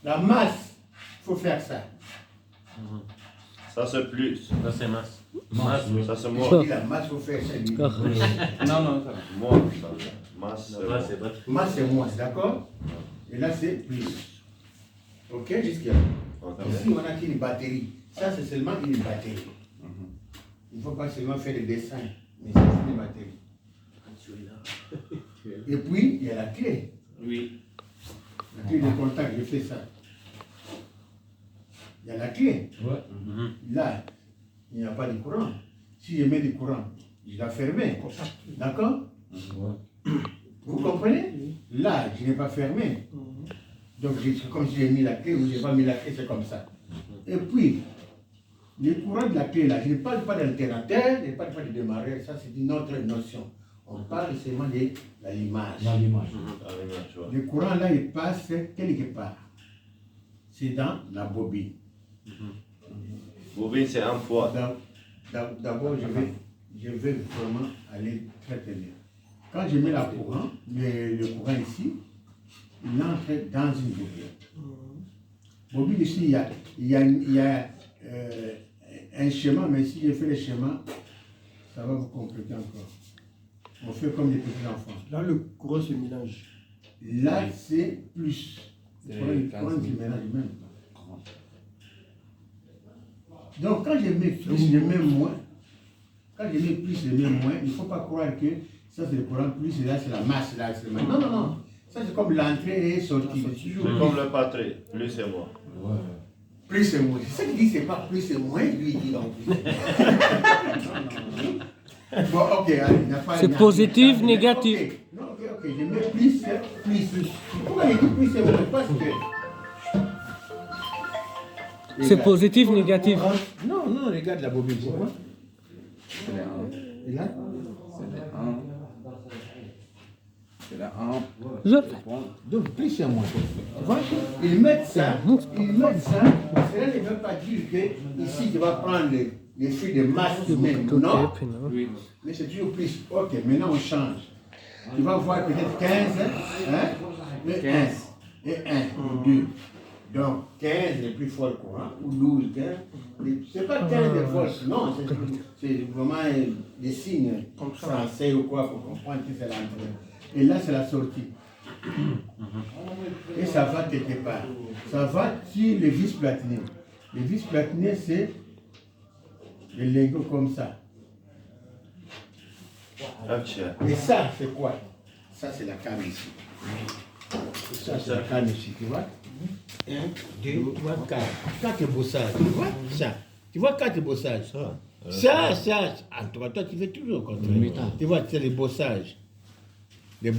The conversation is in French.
La masse, il faut faire ça. Ça c'est plus. Ça c'est masse. Ça c'est Je moins. dis la masse, il faut faire ça. Non, ça va. Moins, ça. Masse, c'est Là, moins. c'est pas. Masse, c'est moins, d'accord? Et là, c'est plus. Ok, jusqu'à là. Ok. Ici, on a une batterie. Ça, c'est seulement une batterie. Il ne faut pas seulement faire des dessins, mais c'est une batterie. Et puis, il y a la clé. Oui. La clé de contact, je fais ça. Il y a la clé. Là, il n'y a pas de courant. Si je mets du courant, je la ferme. D'accord? Vous comprenez? Là, je n'ai pas fermé. Donc, comme si j'ai mis la clé ou je n'ai pas mis la clé, c'est comme ça. Et puis, le courant de la clé, là, je ne parle pas d'alternateur, je ne parle pas de démarreur, ça c'est une autre notion. On parle seulement de l'allumage. Le courant, là, il passe quelque part. C'est dans la bobine. Bobine, c'est un poids. D'abord, je vais vraiment aller très très bien. Quand je mets le courant ici, il entre dans une bobine. Bobine ici, il y a un schéma, mais si je fais le schéma, ça va vous compliquer encore. On fait comme les petits enfants. Là, le courant se mélange. Là, c'est plus. Le courant se mélange même. Donc, quand je mets plus, je mets moins. Quand je mets plus, je mets moins. Il ne faut pas croire que ça, c'est le courant plus, et là, c'est la masse. Là, c'est non, non, non. Ça, c'est comme l'entrée et sortie. C'est comme le patrie, plus et moins. Plus et moins. C'est ça qui dit c'est pas plus et moins, lui, il dit non plus. Bon, ok, allez, il n'y a pas. C'est positif, négatif. Okay. Non, ok, je mets plus. Pourquoi il dit plus et moins? Parce que. C'est positif, négatif. Non, non, regarde la bobine, c'est quoi? C'est les 1. Et là? C'est les 1. C'est les 1. Je... Donc, plus et moins. Tu vois? Ils mettent ça, cela ne veut pas dire que ici tu vas prendre les fruits de masse humaine. Non, Oui. mais c'est toujours plus. Ok, maintenant on change. Tu vas voir peut-être 15, hein? Et 15. Et 1, ou 2. Donc 15 est plus fort courant, ou 12, 15. C'est pas 15 de force, non, c'est vraiment des signes français ou quoi pour comprendre que c'est l'entrée. Et là, c'est la sortie. Et ça va quelque part. Ça va sur les vis platinées. Les vis platinées, c'est les lingots comme ça. Et ça, c'est quoi? Ça, c'est la canne ici. Et ça, c'est la canne ici, tu vois? 1, 2, 3, 4. 4 bossages, tu vois? Ça. Tu vois 4 bossages? Ça. En tout cas, toi, tu fais toujours au contraire. Tu vois, c'est les bossages. Les